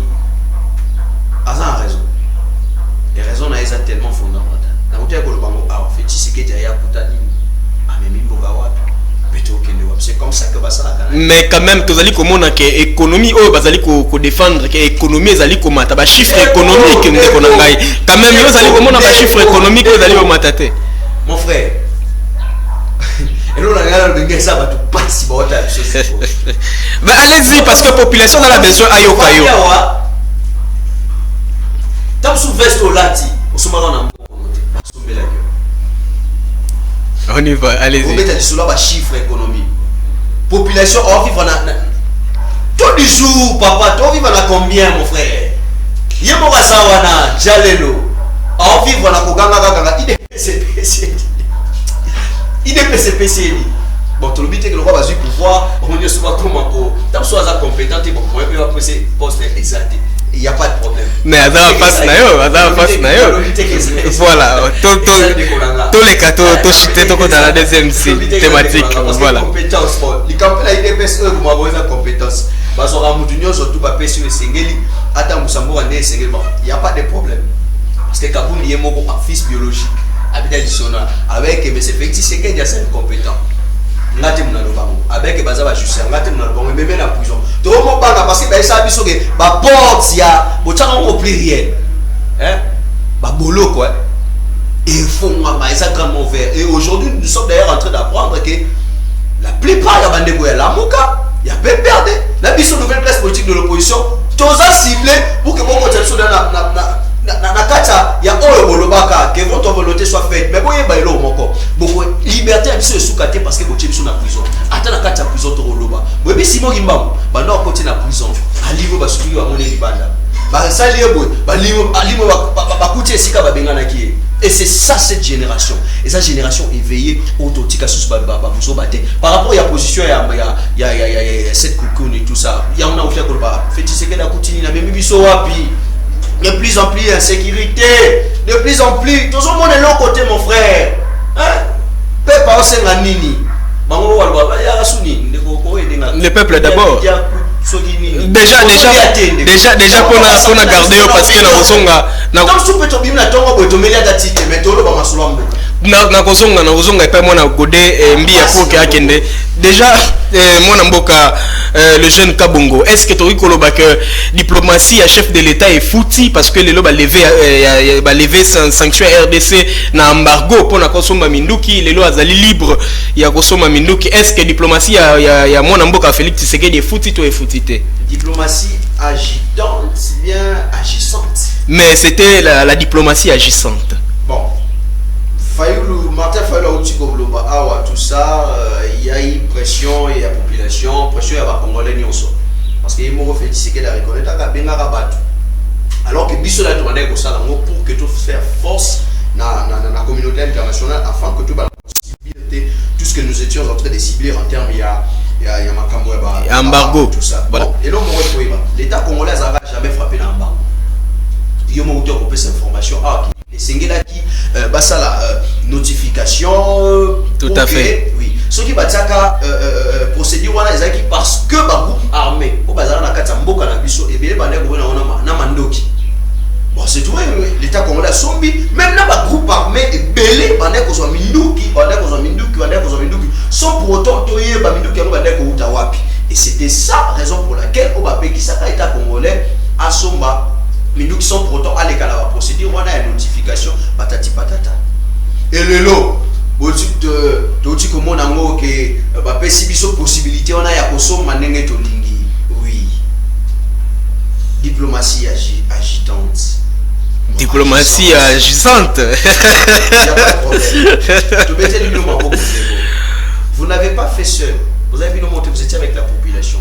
a raison et raison na eza tellement fondamentale. Na utia ko lobango a fait Tshisekedi ya kutani. Ah mais mais quand même tozali komona que économie oh bazali ko défendre que économie ezali ko mata ba chiffre économique ndeko na ngai quand même yo zali komona ba chiffre économique ezali ko mata te mon frère. Et nous, on a ça, pas si bon. Mais allez-y, parce que la population a besoin d'ayokayo. Tant sous veste au lati, on y va, allez-y. On met des chiffres économiques. Population, on vit tous les jours, papa, tu vis à combien, mon frère? Yemo Rasawana, Jalelo, on vit à Koganga, IDPCPC. Bon, tout le but est que le roi va pouvoir, on dit souvent comment pour, tant soit compétent, et bon, on peut appeler ces postes exacts. Il n'y a pas de problème. Mais Adam passe nayo. Voilà. Tous les cas, tout chité dans la deuxième thématique. Voilà. Compétence. Les campagnes à IDPS, eux, vous avez des compétences. Parce qu'on a moudunion surtout pas sur le Sengeli. Attends, Moussambo, il n'y a pas de problème. Parce que Kaboun, il y a mon fils biologique. Avec M. Félix, c'est qu'il y a 5 compétents. Avec Baza Justin, mais même la prison. Tout le monde parle parce que ça a vu que ma porte, il y a beaucoup de pluriel. Hein? Bolo quoi. Et il faut un grand mauvais. Et aujourd'hui, nous sommes d'ailleurs en train d'apprendre que la plupart il y a la Mouka, il y a PPRD. La mission nouvelle classe politique de l'opposition, tous ont ciblé pour que beaucoup de gens il y a un que votre volonté soit faite. Mais vous voyez, beaucoup liberté est sous-caté parce que vous êtes dans la prison. Attends, la prison, tu es là. Vous voyez, si vous êtes dans la prison, à l'île, vous êtes dans la prison. Et c'est ça cette génération. Et cette génération éveillée, autotique, par rapport à la position, il y a cette coucou et tout ça. Il y a un enfant qui a fait la coutine, il a même mis son wapi. De plus en plus insécurité, de plus en plus. Tout le monde est l'autre côté, mon frère. Hein? Le peuple d'abord. Déjà pour garder parce que la Rosonga. Na kozonga epa mwana godé mbia poke akende déjà mwana mboka le jeune Kabongo est-ce que tu koloba que diplomatie à chef de l'état est fouti parce que les loba lever sanction RDC na embargo pour na kosomba minduki les lois azali libre ya kosomba minduki est-ce que diplomatie ya mwana mboka Félix Tshisekedi est fouti ou est fouti te diplomatie agitante bien agissante mais c'était la diplomatie agissante bon Martin Fayulu tout ça, il y a eu pression, il y a population, pression il y a pas congolais ni aussi. Parce que il m'a fait dire que la reconnaître à bien rabattu. Alors que biso la demandé pour ça pour que tout faire force dans la communauté internationale afin que tout tout ce que nous étions en train de cibler en termes il y a Makambo embargo tout ça. Voilà. Bon, et là l'État congolais n'a jamais frappé l'embargo. Il y a mon auteur pour cette information c'est qui la notification tout à fait oui ce qui va dire procédure parce que groupe armé au bazar na kata mboka na biso et bien na mandoki bon c'est tout l'état congolais sombi même na groupe armé et belé bande ko zo minduki sans pour autant toyer ba minduki ngo bande ko uta wapi et c'était ça raison pour laquelle au bapé qui ça état congolais a somba mais nous qui sommes pour autant allés à la procédure, on a une notification, patati patata. Et le lot, tu comme on a mot que bah possibilité, on a ya koso manenge to lingi. Oui. Diplomatie agitante. Diplomatie agissante. Vous n'avez pas fait seul. Vous avez vu nous montrer, vous étiez avec la population.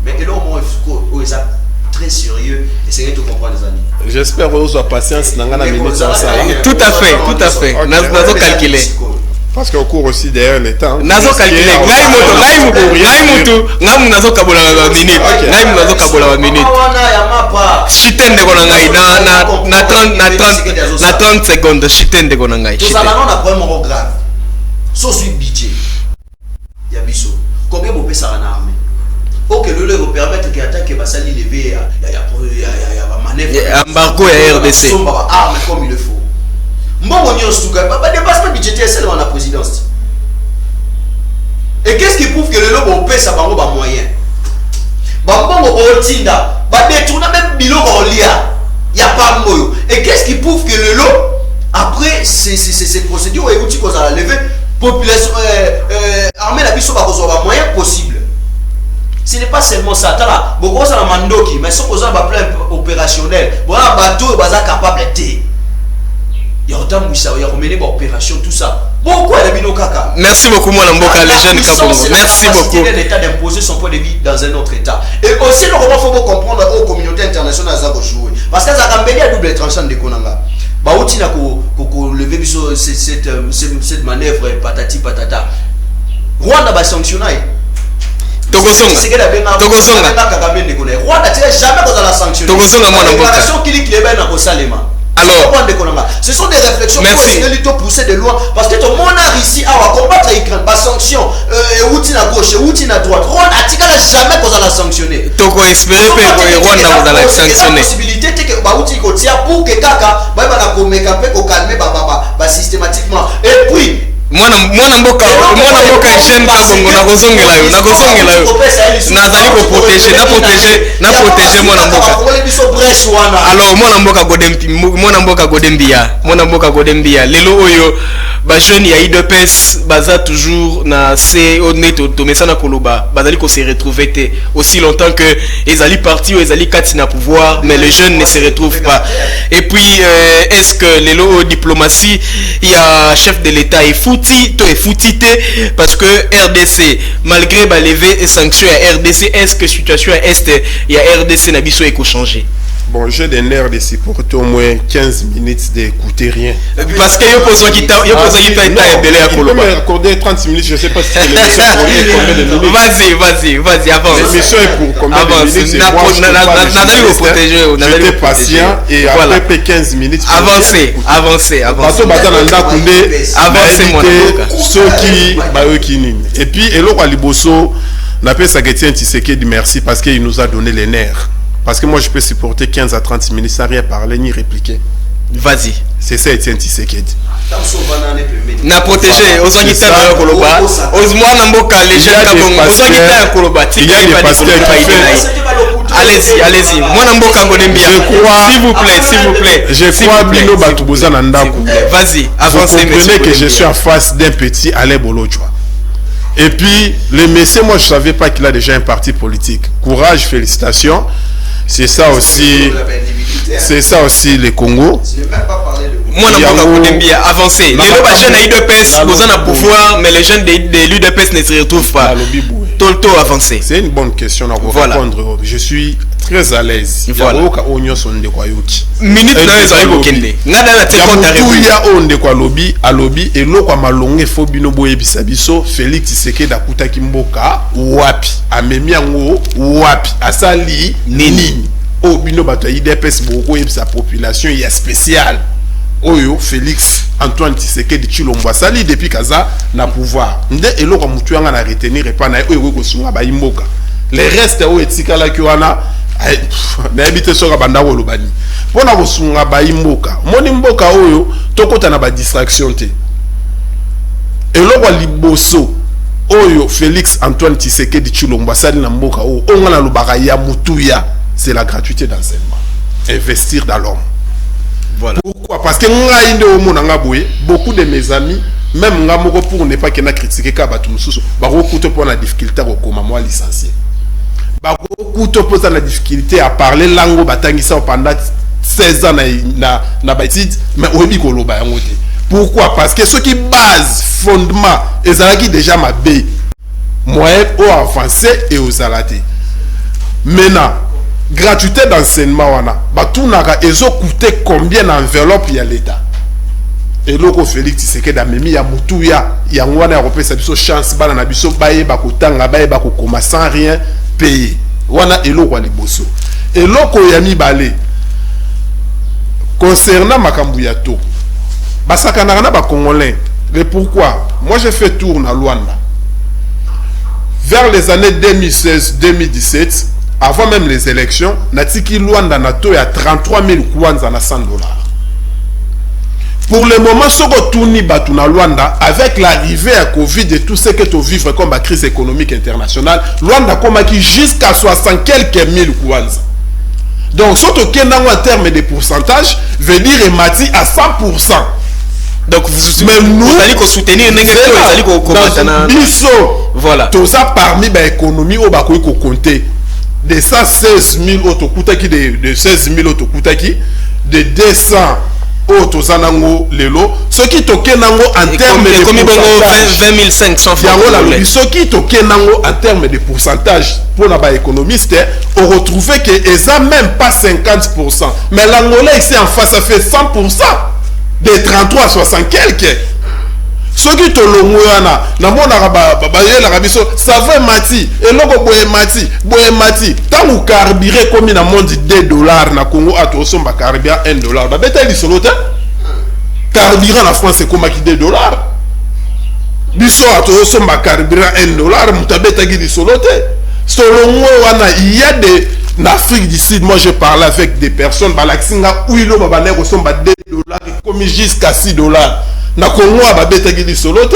Mais là, au moins, il faut très sérieux, essayez de comprendre les amis. J'espère que vous avez patience. Tout à fait. Nazo calculé. Parce qu'au cours aussi derrière les temps. Nazo calculé. Ngamu nazo kabola wa minute. Ngamu nazo kabola wa minute. Chitende kona ngai na 30 secondes. Chitende kona ngai. Tout ça là on a vraiment grave. Sauf le budget. Yabiso. Combien vous payez ça en armée? Ok, le leur permettre qu'il attaque Bassali levé, il y a manœuvre. Embargo à RDC. Armes comme il le faut. Bon, on y a un dépassement budgétaire, c'est dans la présidence. Et qu'est-ce qui prouve que le lobo paie ça par moyen? Bambongo Otinda, détourner même bilo Olia, il n'y a pas de moyo. Et qu'est-ce qui prouve que le lot, après ces procédures, et outils qu'on a levé, population, armée la biso va recevoir moyen possible. Ce n'est pas seulement ça. Beaucoup ça la mandoki, mais sans qu'on a un plan opérationnel, voilà bateau baza capable d'être. Il y a autant de ça, il y a remené par opération tout ça. Pourquoi les bino kaka? Merci beaucoup moi Mboka les jeunes Kabongo. Merci beaucoup. L'État d'imposer son point de vue dans un autre État. Et aussi le comment faut comprendre aux communautés internationales ça jouer. Parce que ça a à double tranchant de Konanga. Bah outil na ko lever cette manœuvre patati patata. Rwanda va sanctionner. Togosonga. Rwanda tire jamais qu'on la sanctionner. Togosonga moi Mboka. Déclaration qui lit Clébert na ko salema. Alors, ce sont des réflexions pour pousser de loin parce que tout le monde a ici à combattre l'Ukraine, pas sanction, outil à gauche, outil à droite. Rwanda n'a jamais qu'on la sanctionner. Toko espérer que Rwanda va la sanctionner. La possibilité c'est que outil qu'on tient pour que Kaka va calmer systématiquement. Et puis mwana mboka jeune Kabongo nakozongela yo nazali ko protéger mwana mboka. Alors mwana mboka Godembia lelo oyo ba jeune ya IDPS baza toujours na se honnête to mesana koloba bazali ko se retrouver te aussi longtemps que ezali parti ou ezali kati na pouvoir mais les jeunes ne se retrouvent pas. Et puis est-ce que lelo diplomatie il y a chef de l'État et parce que RDC malgré ba lever et sanctions à RDC est-ce que situation à est il y a RDC na biso eko changer? Bon, j'ai des nerfs de supporter au moins 15 minutes d'écouter rien. Parce que yo pose qui ta belé à Koloba. Je peux m'accorder 30 minutes, je sais pas si l'émission est pour combien de minutes. Vas-y, avance. L'émission est pour combien de minutes? J'étais patient et après 15 minutes. Avancez. Bato batana ndakunde avancez mon soki bayokini. Et puis eloko aliboso na pesa Etienne Tshisekedi merci parce qu'il nous a donné les nerfs. Parce que moi, je peux supporter 15 à 30 minutes sans rien parler ni répliquer. Vas-y. C'est ça, Etienne Tshisekedi. Na protégé, aux Anguita de Koloba, aux Mouanamboka, les jeunes Kabongo, aux Anguita de Koloba, il y a des pasteurs qui font. Allez-y. Mouanamboka Godembia. S'il vous plaît. Je crois Bino Batouboza Nandaku. Vas-y, avancez. Vous comprenez que je suis en face d'un petit Alain Bolodjoa. Et puis, le monsieur, moi, je ne savais pas qu'il a déjà un parti politique. Courage, félicitations. C'est ça aussi le Congo. Moi, avancez. Les jeunes UDPS, vous en avez pouvoir, mais les jeunes de l'UDPS ne se retrouvent pas. Tolto avancé. C'est une bonne question à vous répondre. Je suis très à l'aise. Voilà. Minute na ezo ayiko kende. Ngada na te compte république. Ya onde kwa lobby et loko malonge fo bino boye bisabiso Félix Tshisekedi akuta kimboka wapi amemi yango wapi asali nini o bino bato IDPS boko sa population ya spécial oyo Félix Antoine Tshisekedi Tshilombo asali depuis kaza na pouvoir nde eloko mutu yanga na retenir pa na oyo ko sunga ba imboka les restes o etikala ki wana na habite soka bandako lobani pona ko sunga ba imboka moni mboka oyo tokota na ba distraction te eloko liboso oyo Félix Antoine Tshisekedi Tshilombo asali na mboka oyo onga na lobaka ya mutuya c'est la gratuité d'enseignement investir dans l'homme. Voilà. Pourquoi? Parce que beaucoup de mes amis, même pour ne pas qu'il y ait critiqué pour la difficulté à moi licencié. Beaucoup de la difficulté à parler langue pendant 16 ans mais pourquoi? Parce que ce qui base fondement est déjà ma baie moyen au avancé et aux alatés. Maintenant gratuité d'enseignement wana batunaka ezo coûter combien d'enveloppe ya l'État et loko Félix Tshisekedi amemi ya mutuya ya ngwana européen biso chance bana na biso baye bakotanga baye bakokoma sans rien payer wana eloko liboso eloko ya mibale concernant makambu ya to basakana na ba congolais mais pourquoi moi j'ai fait tour na Luanda vers les années 2016-2017 avant même les élections, Natiki Luanda Nato à 33 000 kwanza na $100. Pour le moment, ce que Touni Batuna Luanda, avec l'arrivée à Covid et tout ce que tu vivre comme la crise économique internationale, Luanda comme qui jusqu'à 60 quelques mille kwanza. Donc, ce que en termes de pourcentage, veut dire Mati à 100%. Donc, vous allez soutenir voilà. Tout ça parmi l'économie au Bakoui qu'on comptait. De 116 000 autres koutaki, de 16 000 autres koutaki, de 200 autres zanango lelo. Ce qui toque nango en termes de pourcentage. 20 500 francs. Ce qui toque nango en termes de pourcentage pour les économistes, on retrouvait que ça même pas 50%. Mais l'Angolais ici en face, ça fait 100%. De 33 à 60 quelques. Ce qui te l'ongoyana, na mona la biso, ça va mati, et logo boye mati, tant ou carburé comme in a monde $2 na Congo à tout son carburé $1. Ba beta li solo te. Carburé na France c'est comme qui $2. Biso à tout son carburé $1, mutabeta gi li solo te. Solongo wana il y a des en Afrique du Sud, moi je parle avec des personnes, balaxinga ouilo babane ressemble à $2 comme jusqu'à $6. Na Congo ababeta gi solo te.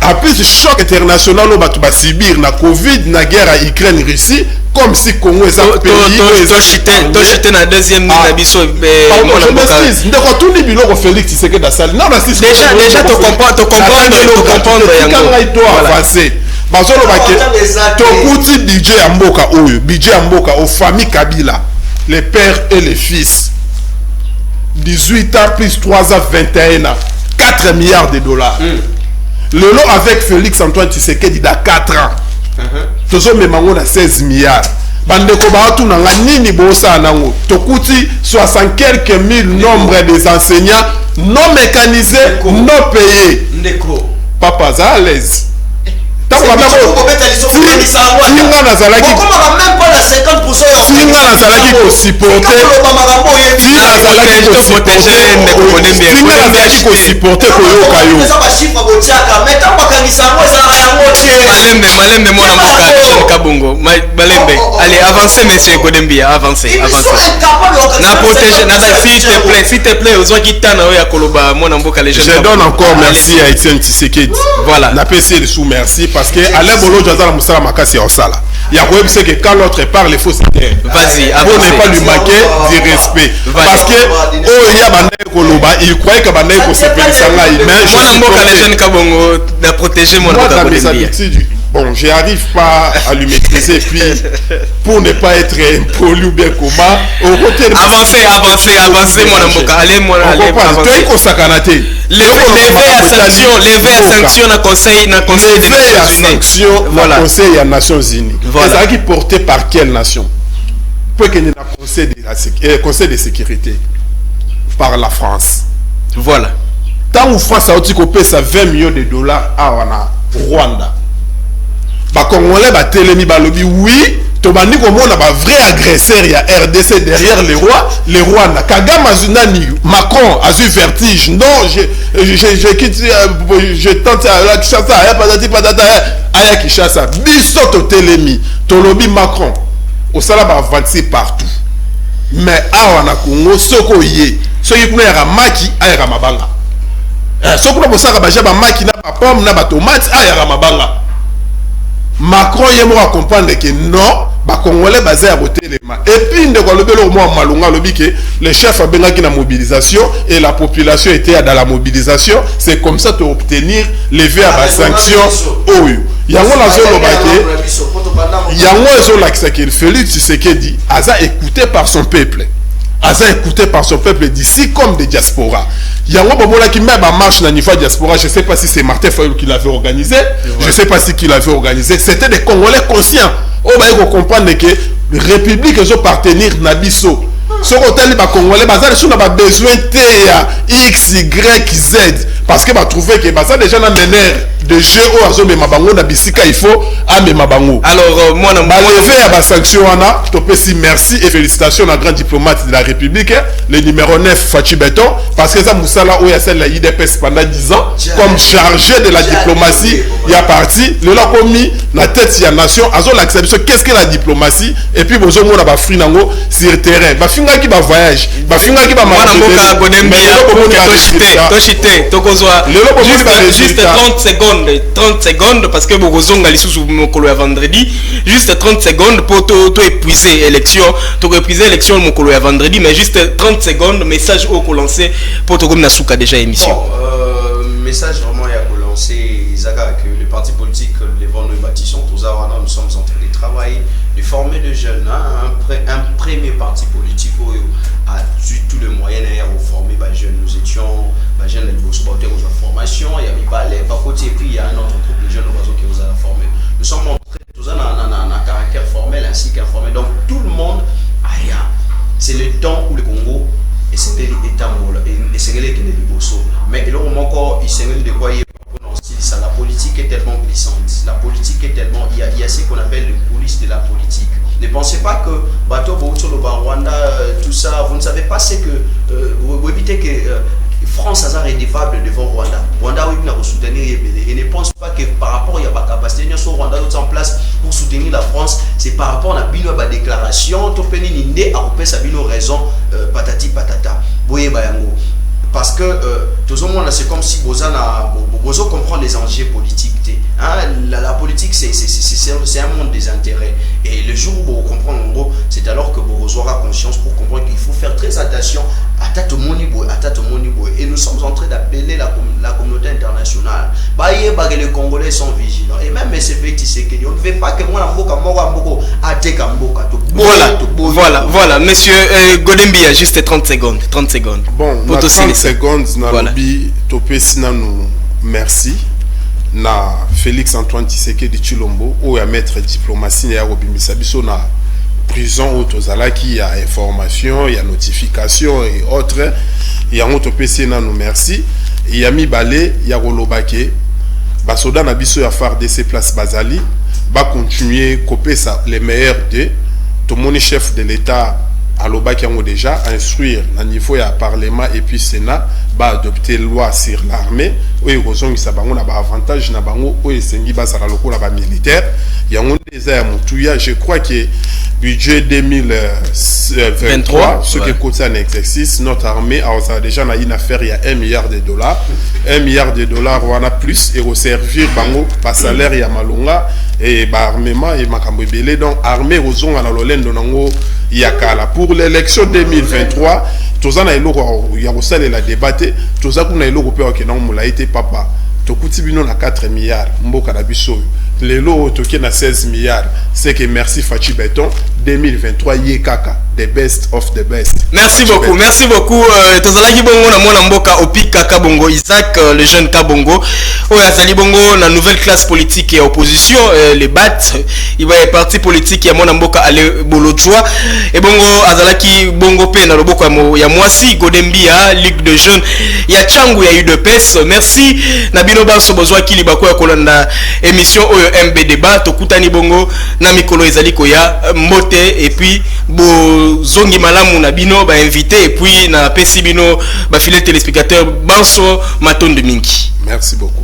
Après ce choc international au batu basibir na Covid na guerre à Ukraine Russie comme si Congo est un pays to chité na deuxième na biso ndeko tout ni biloko Félix Tshisekedi dasali non déjà to comprendre yango avancer bazolo bake to kuti budget ya mboka oyo budget ya mboka aux familles Kabila les pères et les fils 18 ans plus 3 ans 21 ans 4 milliards de dollars. Le lot avec Félix Antoine Tshisekedi il a 4 ans. Tozo memango na 16 milliards. Bandeko baatu na nini bosa nango. Tokuti 60 quelques mille nombre des enseignants non mécanisés, non payés. Papa za à l'aise. Singa nazalaki kosiporte koyoka yo malembe mwana mboka Jean Kabongo malembe allez avancez monsieur Godembia avancez na protéger na s'il te plaît ozwaki tana oya koloba mwana mboka les jeunes. Je donne encore merci à Étienne Tshisekedi. Voilà na PC le sous merci parce que Alain Bolo Jazala Moussala Makasi ya Osala. Il y a quoi c'est que quand l'autre parle il faut se taire. Vas-y, pour ne pas lui manquer du respect. Parce que oh il y a bandé koloba, il croyait que bandé ko sepeli sanga mais je suis mboka les jeunes Kabongo de protéger mon mboka Godembia. Bon, je n'arrive pas à lui maîtriser, puis pour ne pas être impoli ou bien comment, avancez, mon amboka, allez, mon allez, lever à sanction na conseil des Nations Unies. Voilà. C'est qui porté par quelle nation? Pour qu'il y ait un conseil de sécurité par la France. Voilà. Tant que France a dit qu'on paie ça $20 millions à Rwanda. Bah Congolais bah télémi bah lobby oui tobandi comme on a bah vrai agresseur il y a RDC derrière les rois na Kagame Zunani Macron a eu vertige non je quitte je tente à Kinshasa aya patati patata aya Kinshasa biso to télémi to lobby Macron au sala bah avancer partout mais awa na Congo soko yé soki kuna ya maki aya mabanga soko na bosaka ba jaba maki na ba pomme na ba tomate aya mabanga. Macron y a comprendre que non, les Congolais basés à côté les mains. Et puis le chef a bien la mobilisation et la population était dans la mobilisation. C'est comme ça pour obtenir lever à la sanction. Oh, il y a un Félix Tshisekedi a écouté par son peuple. Écouté par son peuple d'ici comme des diasporas. Il y a un moment qui met ma marche dans le niveau diaspora. Je ne sais pas si c'est Martin Fayou qui l'avait organisé. Je ne sais pas si qui l'avait organisé. C'était des Congolais conscients. On va comprendre que la République est partenaire Nabiso. Ce côté les Congolais, ils ont besoin de X, Y, Z. Parce que trouvé que déjà dans de jeu au azo mais mabango na bisika il faut ame mabango. Alors moi na lever à la sanction ana topesi merci et félicitations à grand diplomate de la République le numéro 9 Fachi Beton parce que ça Moussala oya celle la IDPS pendant 10 ans comme chargé de la diplomatie il y a parti le la commis la tête de la nation azo l'acceptation qu'est-ce que la diplomatie et puis bozo mona ba frinango sur terrain ba finga bafinga ki ba voyage bafinga ki ba mwana mboka Godembi toshite tokozwa juste 30 secondes parce que bokozonga lisusu mokolo ya vendredi juste 30 secondes pour to épuiser élection mokolo ya vendredi mais juste 30 secondes message au ko lancer pour to comme suka déjà émission message vraiment ya ko lancer Isaka que les partis politiques les vents nous bâtissons tous nous sommes en train de travailler de former des jeunes un premier parti politique a tous les moyens pour former les jeunes. Nous étions les jeunes qui ont formation, il y a mis pas les côté et puis il y a un autre groupe de jeunes qui nous a formés. Nous sommes montrés tous un caractère formel ainsi qu'informel. Donc tout le monde c'est le temps où le Congo et c'était l'État et c'est les mais là encore il s'est de quoi la politique est tellement glissante, la politique est tellement il y a ce qu'on appelle le coulisses de la politique. Ne pensez pas que bateau Rwanda tout ça, vous ne savez pas c'est que vous évitez que France est redevable devant Rwanda. Rwanda oui bien soutenir et ne pense pas que par rapport il y a pas capacité de Rwanda en place pour soutenir la France, c'est par rapport à bino ba déclaration to peni ninde a coupé sa bino raison patati patata. Boye bayango. Parce que tout le monde c'est comme si Bozo comprend les enjeux politiques. La politique c'est un monde des intérêts. Et le jour où vous comprenez en gros, c'est alors que Bozo aura conscience pour comprendre qu'il faut faire très attention à Tato Monibo. Et nous sommes en train d'appeler la communauté internationale. Les Congolais sont vigilants. Et même SFT Tshisekedi, on ne veut pas que moi Voilà, monsieur Godembi a juste 30 secondes. Bon, 30 secondes na lobby topé sinanu merci na Félix Antoine Tshisekedi Tshilombo ou ya maître diplomatie ya robimisa biso na prison auto zalaki ya information ya notification et autres ya topé sinanu merci ya mibale ya kolobake basoda na biso ya FARDC place Bazali ba continuer kopesa les meilleurs de tout mon chef de l'état Aloba qui ont déjà instruire à niveau ya parlement et puis sénat ba adopter loi sur l'armée oui ils ça bango na ba avantage na bango o esengi ba sala lokola ba militaire ya on déjà ya mutuya je crois que budget 2023 ce qui coûte un exercice notre armée a déjà na une affaire il y a $1 milliard $1 milliard on a plus et au servir bango pas salaire ya malonga et ba armement et makambo belé donc armée ozonga na lolendo nango yakala pour l'élection 2023 tozana eloko ya kosala la débattre tozakuna eloko pe okena mula été papa tokuti bino na 4 milliards mboka na biso lelo toke na 16 milliards c'est que merci Fachi Beton 2023 yekaka the best of the best. Merci beaucoup tozalaki bongo na mwana mboka Opika Kabongo Isaac le jeune Kabongo oyo azali bongo na nouvelle classe politique et opposition les BAT il va parti politique ya mwana mboka ale bolojwa et bongo azalaki bongo pe na loboko ya mwasi Godembi ya Ligue de jeunes ya changu ya UDPS. Merci na bino banso bozwa kili bako ya kolanda émission oyo MB débat tokutani bongo na mikolo ezali ko ya mbote et puis zongi malamu na bino ba invité et puis na pesi bino ba fidèles téléspectateurs banso matonde mingi. Merci beaucoup.